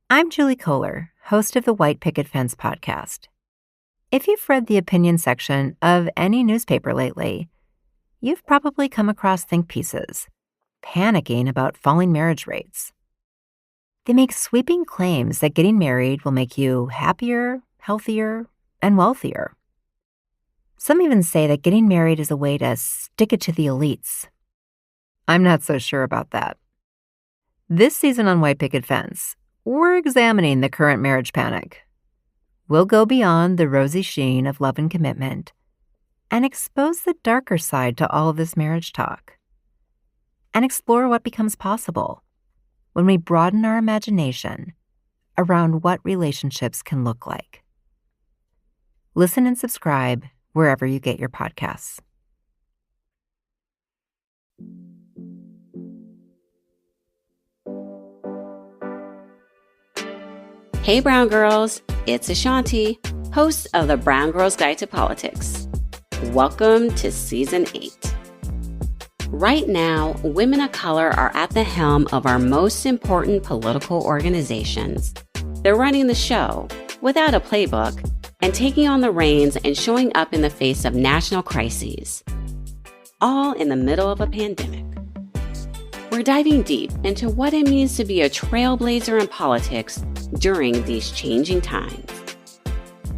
I'm Julie Kohler, host of the White Picket Fence podcast. If you've read the opinion section of any newspaper lately, you've probably come across think pieces panicking about falling marriage rates. They make sweeping claims that getting married will make you happier, healthier, and wealthier. Some even say that getting married is a way to stick it to the elites. I'm not so sure about that. This season on White Picket Fence, we're examining the current marriage panic. We'll go beyond the rosy sheen of love and commitment and expose the darker side to all of this marriage talk and explore what becomes possible when we broaden our imagination around what relationships can look like. Listen and subscribe wherever you get your podcasts. Hey Brown Girls, it's Ashanti, host of the Brown Girls Guide to Politics. Welcome to Season 8. Right now, women of color are at the helm of our most important political organizations. They're running the show without a playbook and taking on the reins and showing up in the face of national crises, all in the middle of a pandemic. We're diving deep into what it means to be a trailblazer in politics during these changing times.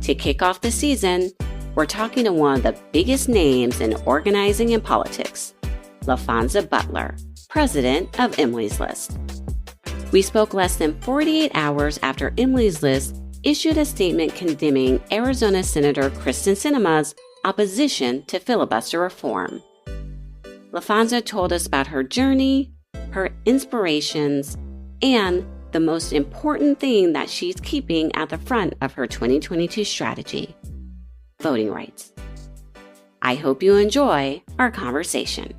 To kick off the season, we're talking to one of the biggest names in organizing and politics, Laphonza Butler, president of Emily's List. We spoke less than 48 hours after Emily's List issued a statement condemning Arizona Senator Kristen Sinema's opposition to filibuster reform. Laphonza told us about her journey, her inspirations, and the most important thing that she's keeping at the front of her 2022 strategy: voting rights. I hope you enjoy our conversation.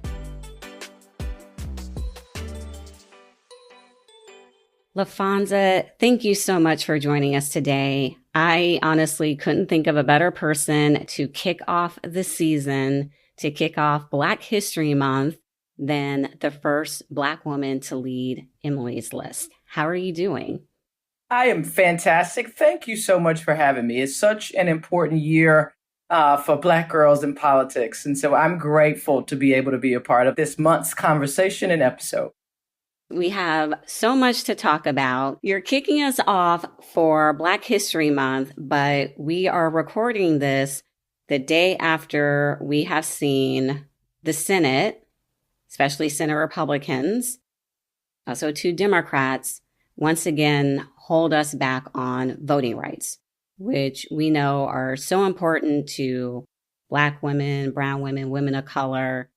Laphonza, thank you so much for joining us today. I honestly couldn't think of a better person to kick off the season, to kick off Black History Month, than the first Black woman to lead Emily's List. How are you doing? I am fantastic. Thank you so much for having me. It's such an important year for Black girls in politics. And so I'm grateful to be able to be a part of this month's conversation and episode. We have so much to talk about. You're kicking us off for Black History Month, but we are recording this the day after we have seen the Senate, especially Senate Republicans, also 2 Democrats, once again hold us back on voting rights, which we know are so important to Black women, brown women, women of color.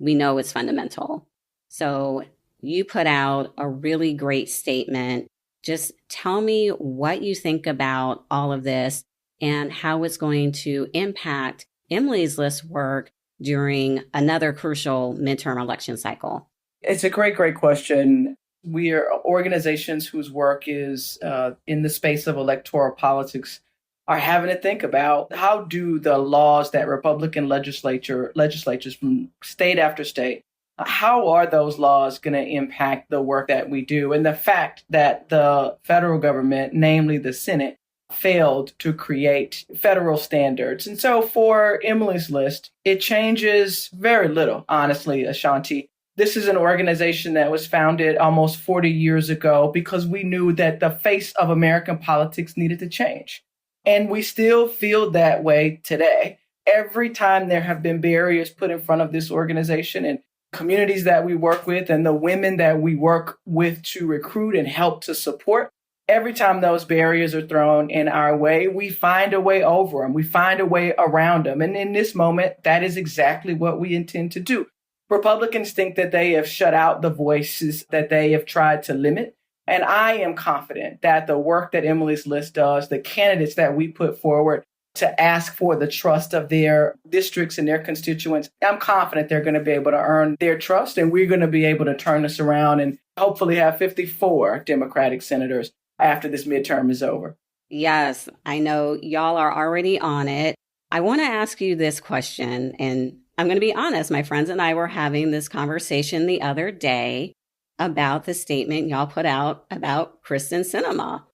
We know it's fundamental. So you put out a really great statement. Just tell me what you think about all of this and how it's going to impact Emily's List work during another crucial midterm election cycle. It's a great question. We are organizations whose work is in the space of electoral politics are having to think about how do the laws that Republican legislatures from state after state, how are those laws going to impact the work that we do? And the fact that the federal government, namely the Senate, failed to create federal standards. And so for Emily's List, it changes very little, honestly, Ashanti. This is an organization that was founded almost 40 years ago because we knew that the face of American politics needed to change. And we still feel that way today. Every time there have been barriers put in front of this organization and communities that we work with and the women that we work with to recruit and help to support, every time those barriers are thrown in our way, we find a way over them. We find a way around them. And in this moment, that is exactly what we intend to do. Republicans think that they have shut out the voices that they have tried to limit. And I am confident that the work that Emily's List does, the candidates that we put forward to ask for the trust of their districts and their constituents, I'm confident they're going to be able to earn their trust. And we're going to be able to turn this around and hopefully have 54 Democratic senators after this midterm is over. Yes, I know y'all are already on it. I want to ask you this question, and I'm going to be honest. My friends and I were having this conversation the other day. about the statement y'all put out about Kristen Sinema.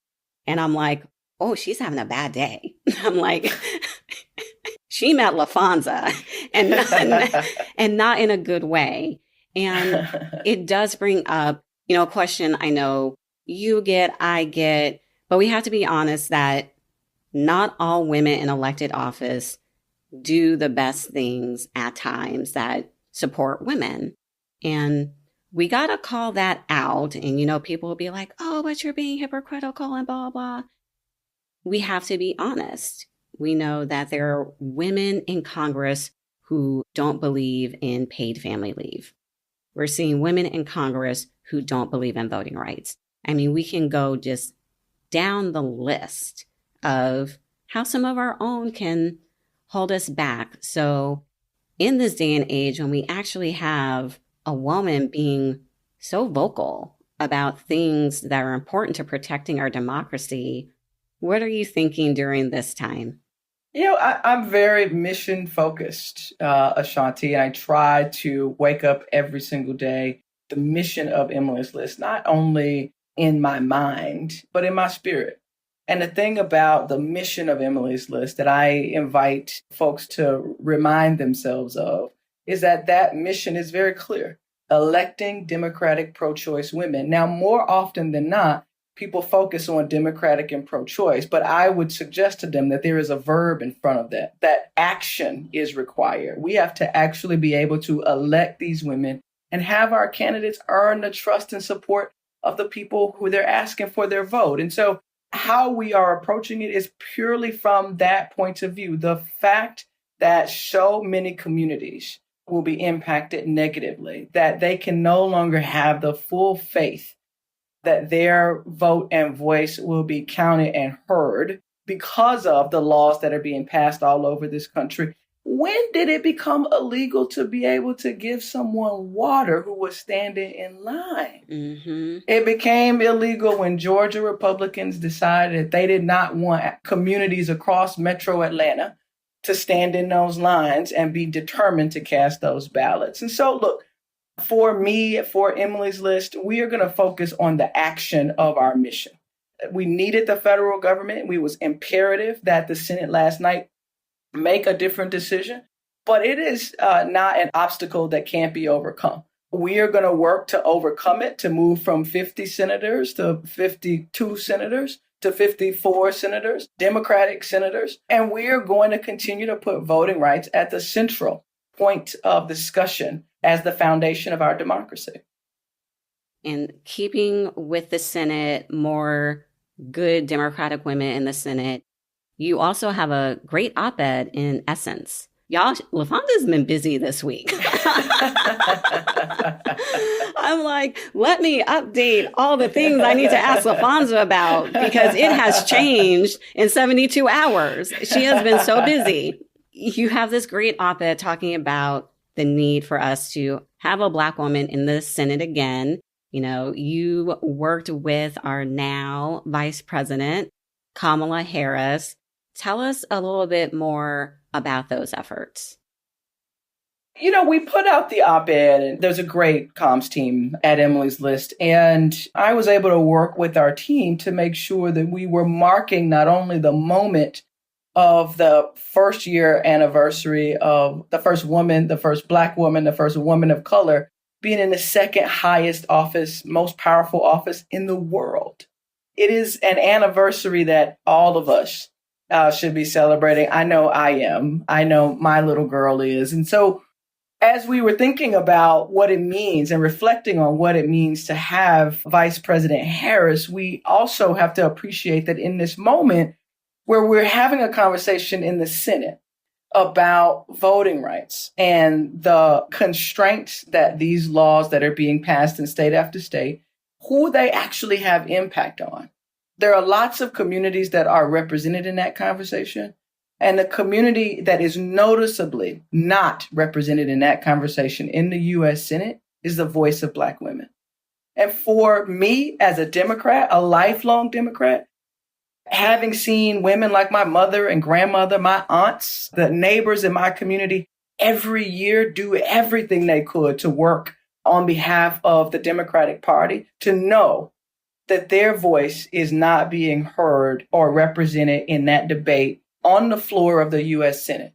And I'm like, oh, she's having a bad day. I'm like, she met Laphonza and not in a good way. And it does bring up, a question I know you get, I get, but we have to be honest that not all women in elected office do the best things at times that support women. And we got to call that out. And, people will be like, oh, but you're being hypocritical and blah, blah. We have to be honest. We know that there are women in Congress who don't believe in paid family leave. We're seeing women in Congress who don't believe in voting rights. I mean, we can go just down the list of how some of our own can hold us back. So in this day and age, when we actually have a woman being so vocal about things that are important to protecting our democracy, what are you thinking during this time? I'm very mission focused, Ashanti, and I try to wake up every single day. The mission of Emily's List, not only in my mind, but in my spirit. And the thing about the mission of Emily's List that I invite folks to remind themselves of is that mission is very clear. Electing Democratic pro-choice women. Now, more often than not, people focus on Democratic and pro-choice, but I would suggest to them that there is a verb in front of that action is required. We have to actually be able to elect these women and have our candidates earn the trust and support of the people who they're asking for their vote. And so how we are approaching it is purely from that point of view. The fact that so many communities will be impacted negatively, that they can no longer have the full faith that their vote and voice will be counted and heard because of the laws that are being passed all over this country. When did it become illegal to be able to give someone water who was standing in line? Mm-hmm. It became illegal when Georgia Republicans decided that they did not want communities across Metro Atlanta to stand in those lines and be determined to cast those ballots. And so, look, for me, for Emily's List, we are going to focus on the action of our mission. We needed the federal government. It was imperative that the Senate last night make a different decision, but it is not an obstacle that can't be overcome. We are going to work to overcome it, to move from 50 senators to 52 senators to 54 senators, Democratic senators, and we are going to continue to put voting rights at the central point of discussion as the foundation of our democracy. And keeping with the Senate, more good Democratic women in the Senate, you also have a great op-ed in Essence. Y'all, Laphonza's been busy this week. I'm like, let me update all the things I need to ask Laphonza about because it has changed in 72 hours. She has been so busy. You have this great op-ed talking about the need for us to have a Black woman in the Senate again. You worked with our now Vice President, Kamala Harris. Tell us a little bit more about those efforts. We put out the op-ed, and there's a great comms team at Emily's List, and I was able to work with our team to make sure that we were marking not only the moment of the first year anniversary of the first woman, the first Black woman, the first woman of color being in the second highest office, most powerful office in the world. It is an anniversary that all of us should be celebrating. I know I am. I know my little girl is. And so as we were thinking about what it means and reflecting on what it means to have Vice President Harris, we also have to appreciate that in this moment where we're having a conversation in the Senate about voting rights and the constraints that these laws that are being passed in state after state, who they actually have impact on. There are lots of communities that are represented in that conversation. And the community that is noticeably not represented in that conversation in the U.S. Senate is the voice of Black women. And for me as a Democrat, a lifelong Democrat, having seen women like my mother and grandmother, my aunts, the neighbors in my community every year do everything they could to work on behalf of the Democratic Party to know that their voice is not being heard or represented in that debate on the floor of the U.S. Senate.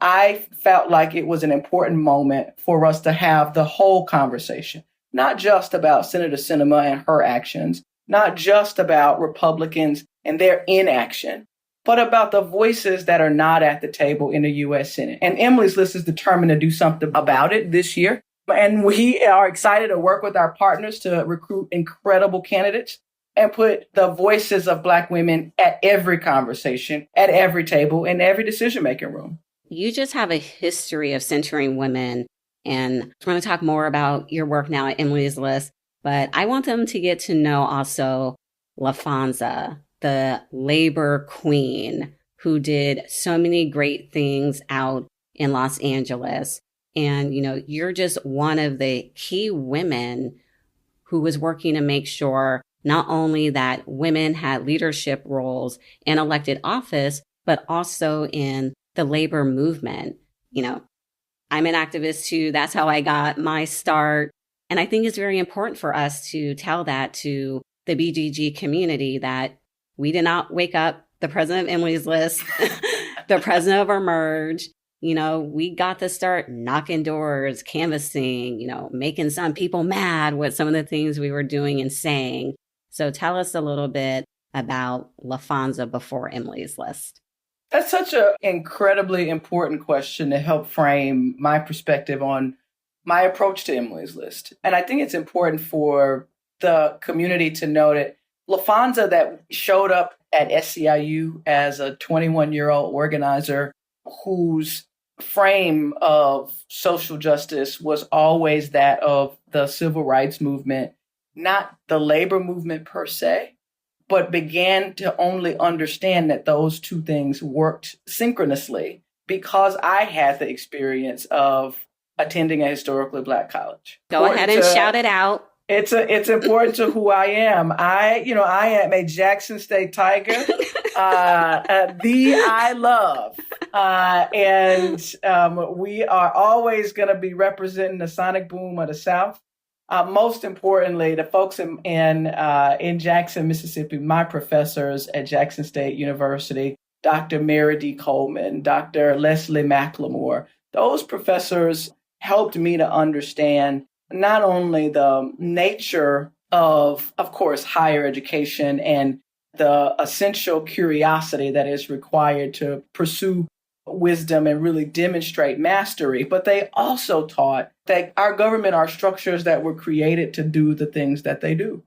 I felt like it was an important moment for us to have the whole conversation, not just about Senator Sinema and her actions, not just about Republicans and their inaction, but about the voices that are not at the table in the U.S. Senate. And Emily's List is determined to do something about it this year. And we are excited to work with our partners to recruit incredible candidates and put the voices of Black women at every conversation, at every table, in every decision-making room. You just have a history of centering women, and I'm going to talk more about your work now at Emily's List, but I want them to get to know also Laphonza, the labor queen who did so many great things out in Los Angeles. And, you're just one of the key women who was working to make sure not only that women had leadership roles in elected office, but also in the labor movement. I'm an activist too. That's how I got my start. And I think it's very important for us to tell that to the BGG community that we did not wake up the president of Emily's List, the president of Emerge. We got to start knocking doors, canvassing, making some people mad with some of the things we were doing and saying. So tell us a little bit about Laphonza before Emily's List. That's such an incredibly important question to help frame my perspective on my approach to Emily's List. And I think it's important for the community to know that Laphonza, that showed up at SCIU as a 21-year-old organizer whose frame of social justice was always that of the civil rights movement, not the labor movement per se, but began to only understand that those two things worked synchronously because I had the experience of attending a historically Black college. Go ahead and shout it out. It's important to who I am. I am a Jackson State Tiger, I love. And we are always going to be representing the sonic boom of the South. Most importantly, the folks in Jackson, Mississippi, my professors at Jackson State University, Dr. Mary D. Coleman, Dr. Leslie McLemore, those professors helped me to understand not only the nature of course, higher education and the essential curiosity that is required to pursue wisdom and really demonstrate mastery, but they also taught that our government are structures that were created to do the things that they do.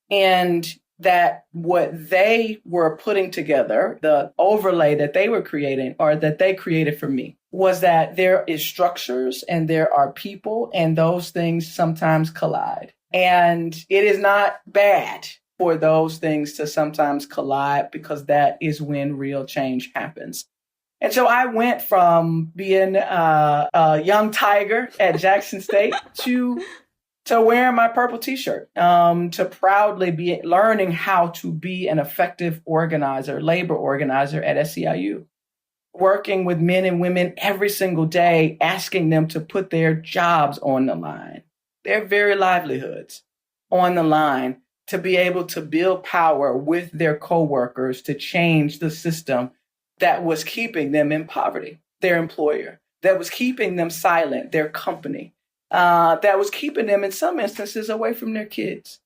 And that what they were putting together, the overlay that they were creating or that they created for me, was that there is structures and there are people and those things sometimes collide. And it is not bad for those things to sometimes collide because that is when real change happens. And so I went from being a young tiger at Jackson State to wearing my purple T-shirt, to proudly be learning how to be an effective organizer, labor organizer at SCIU, working with men and women every single day, asking them to put their jobs on the line, their very livelihoods on the line, to be able to build power with their coworkers to change the system that was keeping them in poverty, their employer, that was keeping them silent, their company, that was keeping them in some instances away from their kids,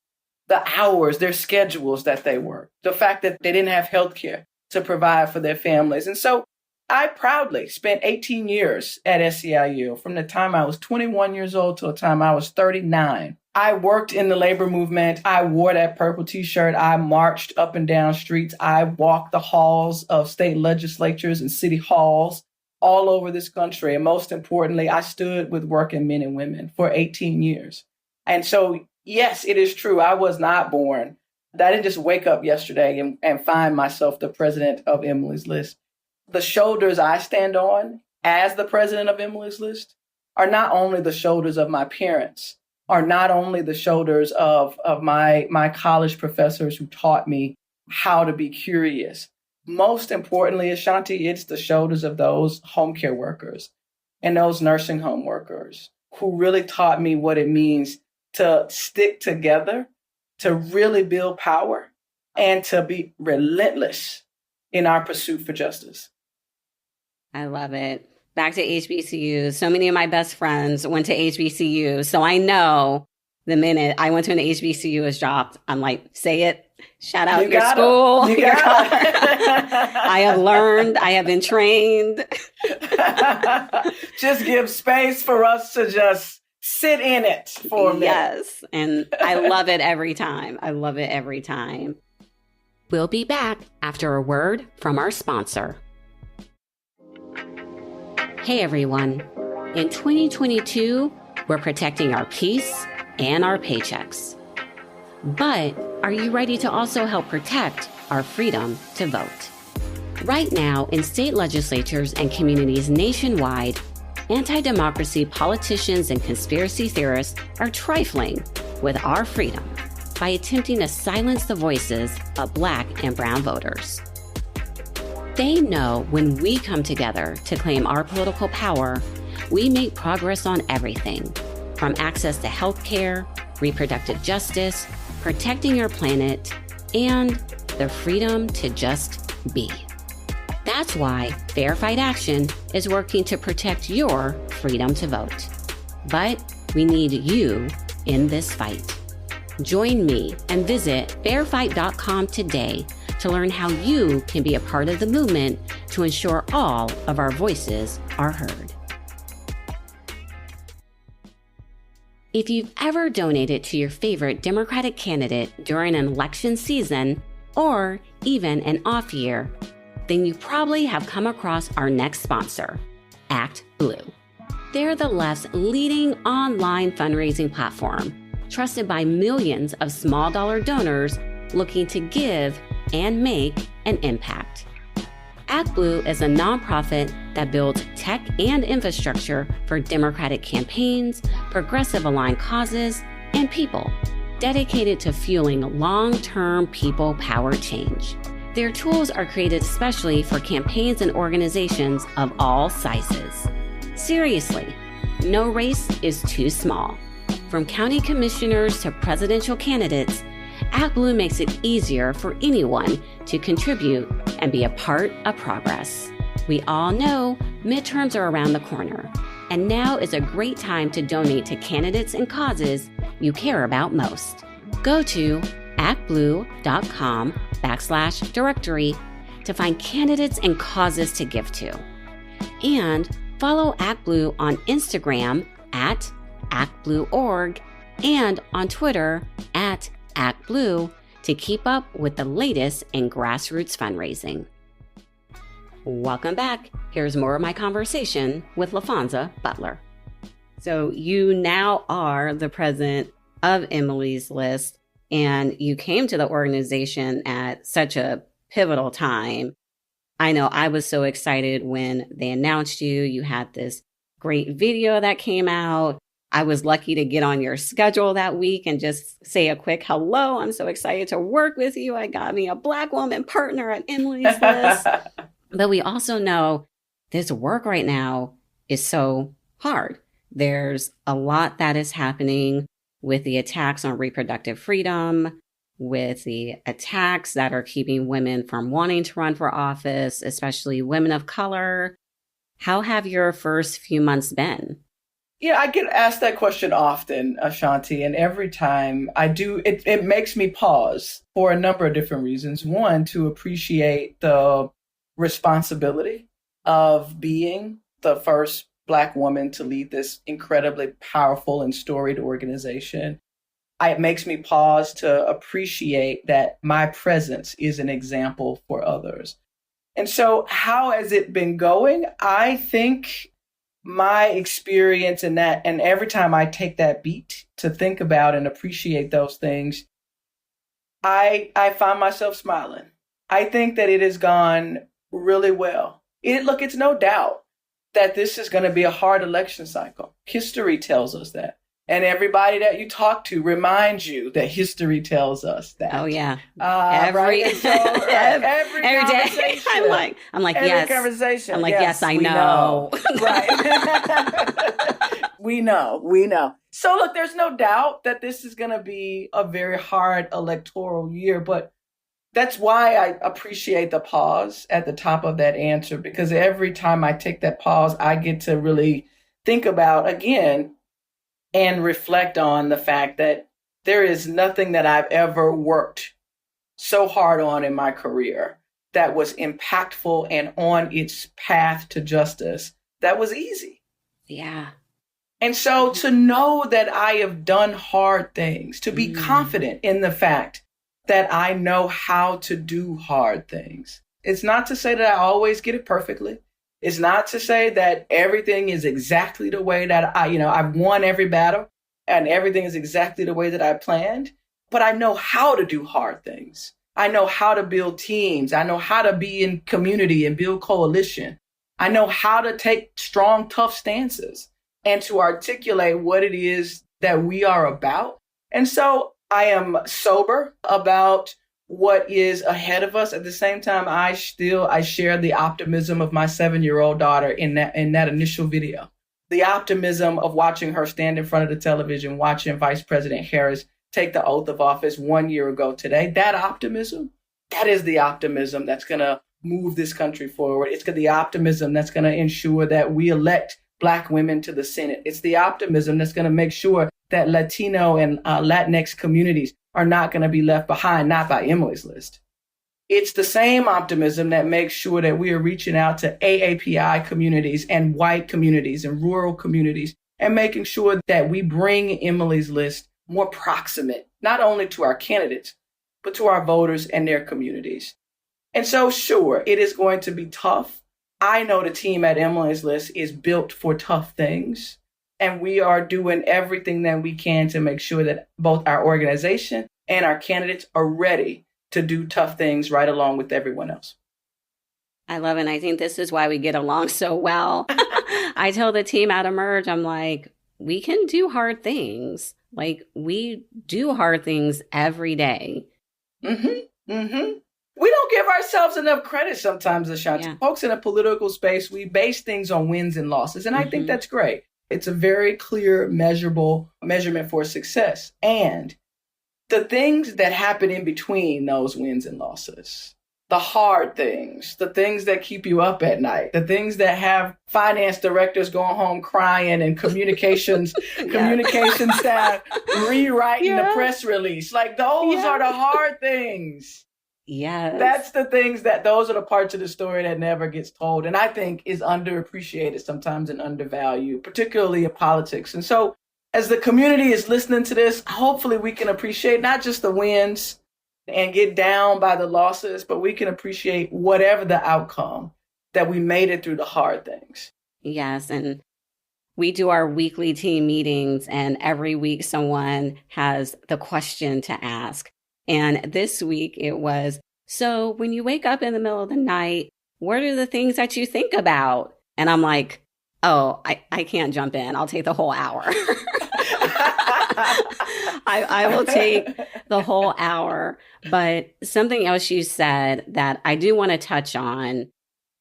the hours, their schedules that they work, the fact that they didn't have health care to provide for their families. And so I proudly spent 18 years at SCIU, from the time I was 21 years old to the time I was 39. I worked in the labor movement. I wore that purple T-shirt. I marched up and down streets. I walked the halls of state legislatures and city halls all over this country. And most importantly, I stood with working men and women for 18 years. And so, yes, it is true. I was not born. I didn't just wake up yesterday and find myself the president of Emily's List. The shoulders I stand on as the president of Emily's List are not only the shoulders of my parents, are not only the shoulders of my college professors who taught me how to be curious. Most importantly, Ashanti, it's the shoulders of those home care workers and those nursing home workers who really taught me what it means to stick together, to really build power, and to be relentless in our pursuit for justice. I love it. Back to HBCUs. So many of my best friends went to HBCUs. So I know the minute I went to an HBCU was dropped, I'm like, say it. Shout out your school. I have learned. I have been trained. Just give space for us to just sit in it for a minute. Yes. And I love it every time. I love it every time. We'll be back after a word from our sponsor. Hey, everyone. In 2022, we're protecting our peace and our paychecks. But are you ready to also help protect our freedom to vote? Right now, in state legislatures and communities nationwide, anti-democracy politicians and conspiracy theorists are trifling with our freedom by attempting to silence the voices of Black and brown voters. They know when we come together to claim our political power, we make progress on everything from access to health care, reproductive justice, protecting our planet, and the freedom to just be. That's why Fair Fight Action is working to protect your freedom to vote. But we need you in this fight. Join me and visit fairfight.com today to learn how you can be a part of the movement to ensure all of our voices are heard. If you've ever donated to your favorite Democratic candidate during an election season, or even an off year, then you probably have come across our next sponsor, Act Blue. They're the left's leading online fundraising platform, trusted by millions of small dollar donors looking to give and make an impact. Act Blue is a nonprofit that builds tech and infrastructure for Democratic campaigns, progressive aligned causes, and people dedicated to fueling long-term people power change. Their tools are created especially for campaigns and organizations of all sizes. Seriously, no race is too small. From county commissioners to presidential candidates, Act Blue makes it easier for anyone to contribute and be a part of progress. We all know midterms are around the corner, and now is a great time to donate to candidates and causes you care about most. Go to actblue.com/directory to find candidates and causes to give to. And follow Act Blue on Instagram at ActBlueOrg and on Twitter at ActBlue to keep up with the latest in grassroots fundraising. Welcome back. Here's more of my conversation with Laphonza Butler. So you now are the president of Emily's List, and you came to the organization at such a pivotal time. I know I was so excited when they announced you. You had this great video that came out. I was lucky to get on your schedule that week and just say a quick hello. I'm so excited to work with you. I got me a Black woman partner at Emily's List. But we also know this work right now is so hard. There's a lot that is happening with the attacks on reproductive freedom, with the attacks that are keeping women from wanting to run for office, especially women of color. How have your first few months been? Yeah, I get asked that question often, Ashanti, and every time I do, it makes me pause for a number of different reasons. One, to appreciate the responsibility of being the first Black woman to lead this incredibly powerful and storied organization. It makes me pause to appreciate that my presence is an example for others. And so how has it been going? I think my experience in that, and every time I take that beat to think about and appreciate those things, I find myself smiling. I think that it has gone really well. It's no doubt that this is going to be a hard election cycle. History tells us that. And everybody that you talk to reminds you that history tells us that. Oh yeah, every day. I'm like, every yes. Conversation. I'm like, yes, I know. Right. We know. So look, there's no doubt that this is going to be a very hard electoral year, but that's why I appreciate the pause at the top of that answer, because every time I take that pause, I get to really think about again and reflect on the fact that there is nothing that I've ever worked so hard on in my career that was impactful and on its path to justice that was easy. Yeah. And so to know that I have done hard things, to be confident in the fact that I know how to do hard things. It's not to say that I always get it perfectly. It's not to say that everything is exactly the way that I've won every battle and everything is exactly the way that I planned, but I know how to do hard things. I know how to build teams. I know how to be in community and build coalition. I know how to take strong, tough stances and to articulate what it is that we are about. And so I am sober about what is ahead of us. At the same time, I share the optimism of my 7-year-old daughter in that initial video. The optimism of watching her stand in front of the television, watching Vice President Harris take the oath of office 1 year ago today. That optimism, that is the optimism that's going to move this country forward. It's the optimism that's going to ensure that we elect Black women to the Senate. It's the optimism that's going to make sure that Latino and Latinx communities are not going to be left behind, not by Emily's List. It's the same optimism that makes sure that we are reaching out to AAPI communities and white communities and rural communities and making sure that we bring Emily's List more proximate, not only to our candidates, but to our voters and their communities. And so, sure, it is going to be tough. I know the team at Emily's List is built for tough things, and we are doing everything that we can to make sure that both our organization and our candidates are ready to do tough things right along with everyone else. I love it. And I think this is why we get along so well. I tell the team at Emerge, I'm like, we can do hard things. Like, we do hard things every day. We don't give ourselves enough credit sometimes, Ashanti. Yeah. Folks in a political space, we base things on wins and losses. And I think that's great. It's a very clear, measurable measurement for success. And the things that happen in between those wins and losses, the hard things, the things that keep you up at night, the things that have finance directors going home crying and communications staff rewriting the press release. Like, those are the hard things. Yes. That's the things those are the parts of the story that never gets told. And I think is underappreciated sometimes and undervalued, particularly in politics. And so as the community is listening to this, hopefully we can appreciate not just the wins and get down by the losses, but we can appreciate whatever the outcome, that we made it through the hard things. Yes. And we do our weekly team meetings, and every week someone has the question to ask. And this week it was, so when you wake up in the middle of the night, what are the things that you think about? And I'm like, oh, I can't jump in. I'll take the whole hour. I will take the whole hour. But something else you said that I do want to touch on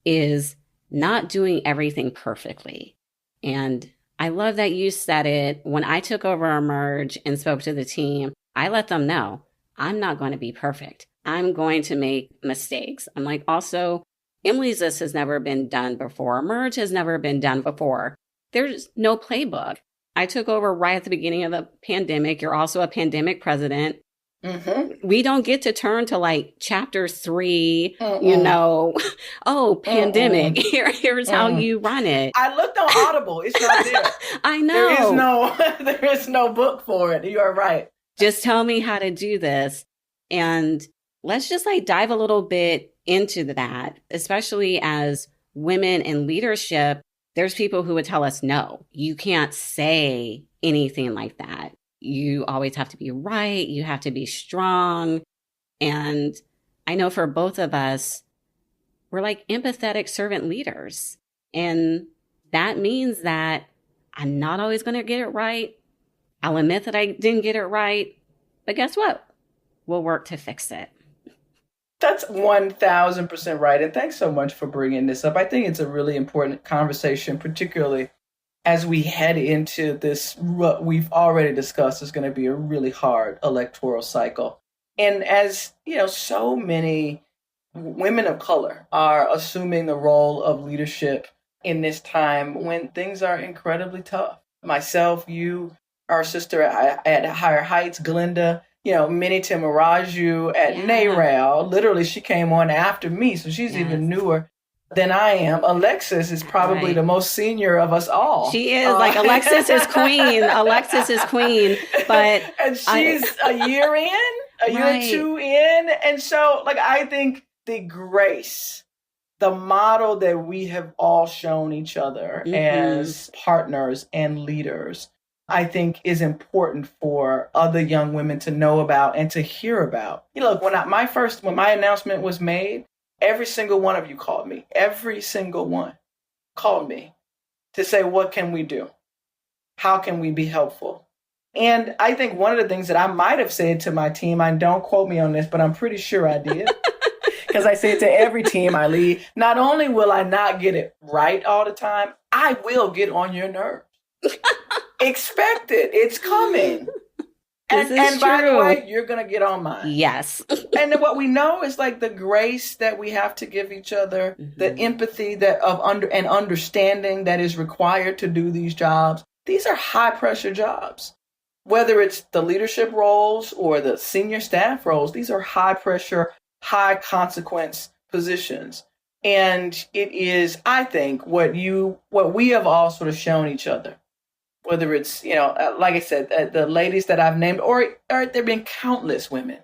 is not doing everything perfectly. And I love that you said it. When I took over Emerge and spoke to the team, I let them know, I'm not going to be perfect. I'm going to make mistakes. I'm like, also, Emily's List has never been done before. Emerge has never been done before. There's no playbook. I took over right at the beginning of the pandemic. You're also a pandemic president. We don't get to turn to like chapter 3, pandemic. Here's how you run it. I looked on Audible. It's not there. I know. There is no book for it. You are right. Just tell me how to do this. And let's just like dive a little bit into that, especially as women in leadership. There's people who would tell us, no, you can't say anything like that. You always have to be right. You have to be strong. And I know for both of us, we're like empathetic servant leaders. And that means that I'm not always going to get it right. I'll admit that I didn't get it right, but guess what? We'll work to fix it. That's 1,000% right. And thanks so much for bringing this up. I think it's a really important conversation, particularly as we head into this, what we've already discussed is going to be a really hard electoral cycle. And as so many women of color are assuming the role of leadership in this time when things are incredibly tough. Myself, you, our sister at Higher Heights, Glenda, Minnie Timaraju at NARAL. Literally, she came on after me, so she's even newer than I am. Alexis is probably the most senior of us all. She is Alexis is queen. Alexis is queen, and she's a year or two in, and so I think the grace, the model that we have all shown each other as partners and leaders, I think is important for other young women to know about and to hear about. When my announcement was made, every single one of you called me. Every single one called me to say, what can we do? How can we be helpful? And I think one of the things that I might have said to my team, and don't quote me on this, but I'm pretty sure I did, because I say it to every team I lead, not only will I not get it right all the time, I will get on your nerves. Expect it. It's coming. And by the way, you're going to get on mine. Yes. And then what we know is the grace that we have to give each other, the empathy and understanding that is required to do these jobs. These are high pressure jobs. Whether it's the leadership roles or the senior staff roles, these are high pressure, high consequence positions. And it is, I think, what we have all sort of shown each other. Whether it's, like I said, the ladies that I've named, or there have been countless women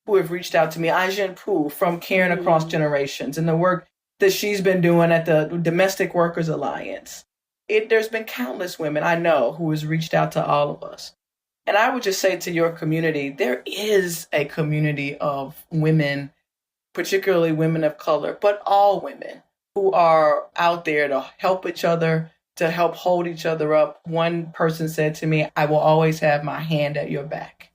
who have reached out to me. Ajin Poo from Caring Across Generations and the work that she's been doing at the Domestic Workers Alliance. There's been countless women I know who has reached out to all of us. And I would just say to your community, there is a community of women, particularly women of color, but all women who are out there to help each other, to help hold each other up. One person said to me, I will always have my hand at your back.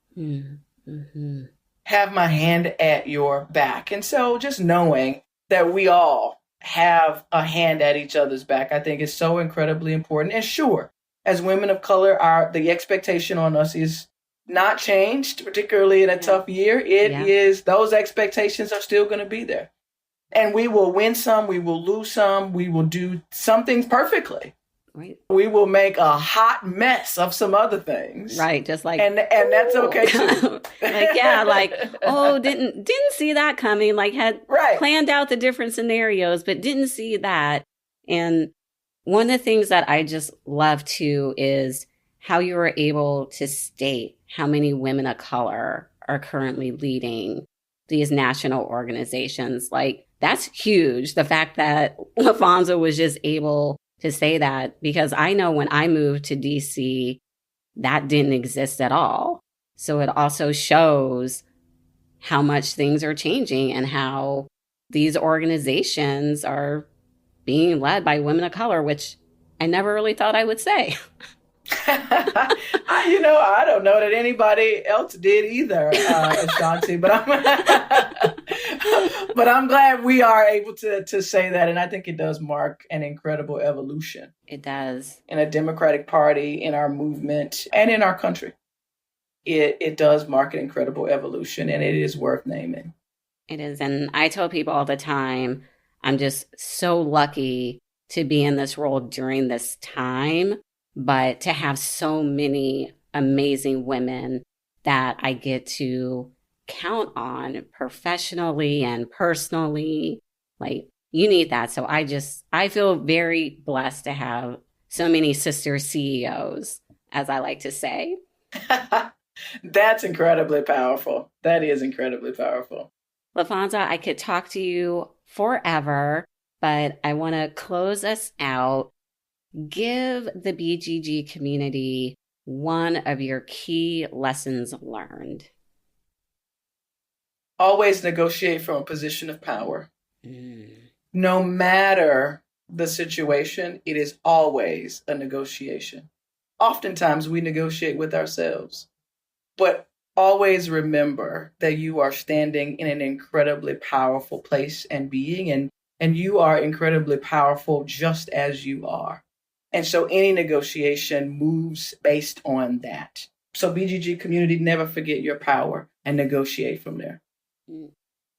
Have my hand at your back. And so just knowing that we all have a hand at each other's back, I think is so incredibly important. And sure, as women of color, the expectation on us is not changed, particularly in a tough year. It is, those expectations are still going to be there. And we will win some, we will lose some, we will do some things perfectly. Right. We will make a hot mess of some other things. Right. Just and that's okay too. Didn't see that coming. Had planned out the different scenarios, but didn't see that. And one of the things that I just love too is how you were able to state how many women of color are currently leading these national organizations. That's huge. The fact that Laphonza was just able to say that, because I know when I moved to DC, that didn't exist at all. So it also shows how much things are changing and how these organizations are being led by women of color, which I never really thought I would say. I don't know that anybody else did either, Ashanti, but I'm glad we are able to say that. And I think it does mark an incredible evolution. It does. In a Democratic Party, in our movement, and in our country. It does mark an incredible evolution, and it is worth naming. It is. And I tell people all the time, I'm just so lucky to be in this role during this time, but to have so many amazing women that I get to count on professionally and personally. You need that. So I feel very blessed to have so many sister CEOs, as I like to say. That's incredibly powerful. That is incredibly powerful. Laphonza, I could talk to you forever, but I want to close us out. Give the BGG community one of your key lessons learned. Always negotiate from a position of power. No matter the situation, it is always a negotiation. Oftentimes we negotiate with ourselves, but always remember that you are standing in an incredibly powerful place and being, and you are incredibly powerful just as you are. And so any negotiation moves based on that. So BGG community, never forget your power and negotiate from there.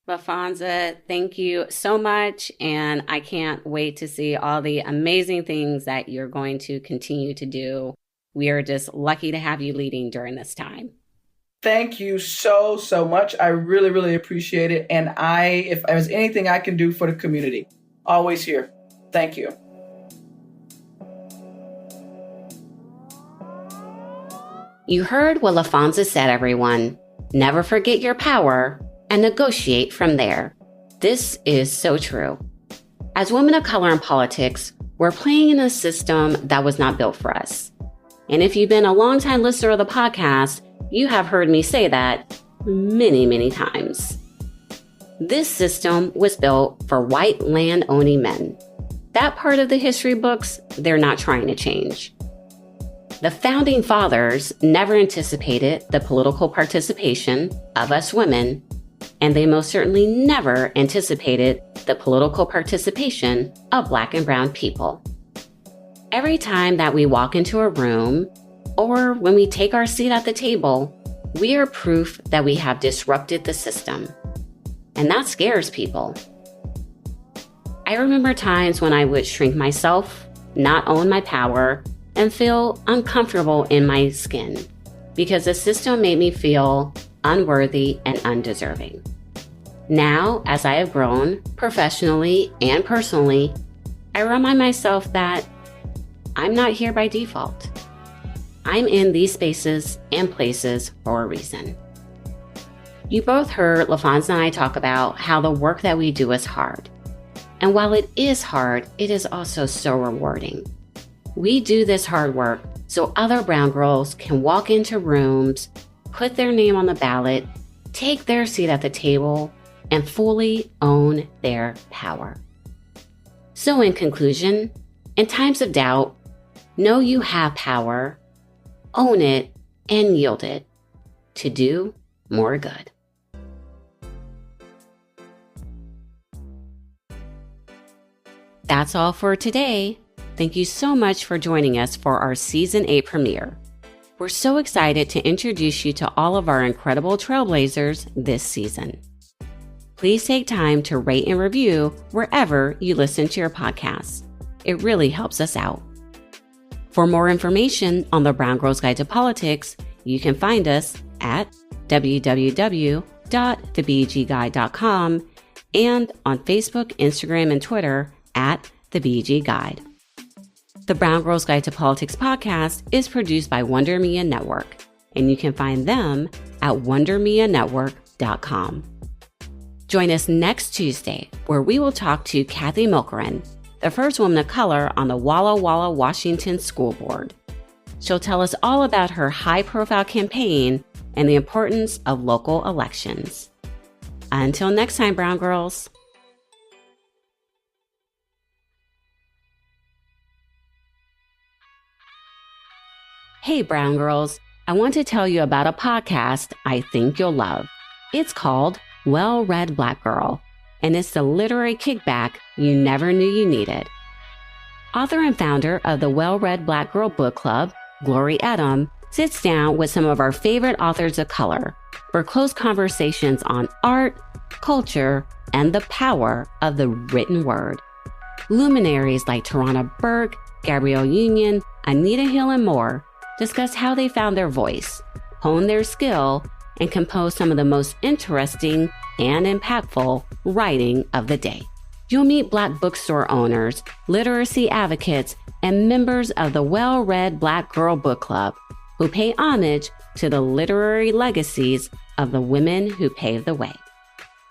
Laphonza, thank you so much. And I can't wait to see all the amazing things that you're going to continue to do. We are just lucky to have you leading during this time. Thank you so much. I really, really appreciate it. And if there's anything I can do for the community, always here. Thank you. You heard what Laphonza said, everyone. Never forget your power and negotiate from there. This is so true. As women of color in politics, we're playing in a system that was not built for us. And if you've been a longtime listener of the podcast, you have heard me say that many, many times. This system was built for white land-owning men. That part of the history books, they're not trying to change. The founding fathers never anticipated the political participation of us women, and they most certainly never anticipated the political participation of Black and brown people. Every time that we walk into a room, or when we take our seat at the table, we are proof that we have disrupted the system. And that scares people. I remember times when I would shrink myself, not own my power, and feel uncomfortable in my skin because the system made me feel unworthy and undeserving. Now, as I have grown professionally and personally, I remind myself that I'm not here by default. I'm in these spaces and places for a reason. You both heard Laphonza and I talk about how the work that we do is hard. And while it is hard, it is also so rewarding. We do this hard work so other brown girls can walk into rooms, put their name on the ballot, take their seat at the table, and fully own their power. So in conclusion, in times of doubt, know you have power, own it, and yield it to do more good. That's all for today. Thank you so much for joining us for our Season 8 premiere. We're so excited to introduce you to all of our incredible Trailblazers this season. Please take time to rate and review wherever you listen to your podcasts. It really helps us out. For more information on the Brown Girls Guide to Politics, you can find us at www.thebgguide.com and on Facebook, Instagram, and Twitter at The BG Guide. The Brown Girls Guide to Politics podcast is produced by Wonder Media Network, and you can find them at wondermedianetwork.com. Join us next Tuesday, where we will talk to Kathy Milkerin, the first woman of color on the Walla Walla, Washington School Board. She'll tell us all about her high-profile campaign and the importance of local elections. Until next time, Brown Girls. Hey, Brown Girls, I want to tell you about a podcast I think you'll love. It's called Well-Read Black Girl, and it's the literary kickback you never knew you needed. Author and founder of the Well-Read Black Girl Book Club, Glory Edom, sits down with some of our favorite authors of color for close conversations on art, culture, and the power of the written word. Luminaries like Tarana Burke, Gabrielle Union, Anita Hill, and more discuss how they found their voice, honed their skill, and composed some of the most interesting and impactful writing of the day. You'll meet Black bookstore owners, literacy advocates, and members of the Well-Read Black Girl Book Club who pay homage to the literary legacies of the women who paved the way.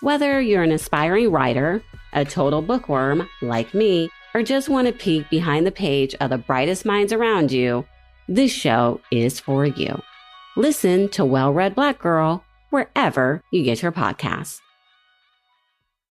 Whether you're an aspiring writer, a total bookworm like me, or just want to peek behind the page of the brightest minds around you, this show is for you. Listen to Well-Read Black Girl wherever you get your podcasts.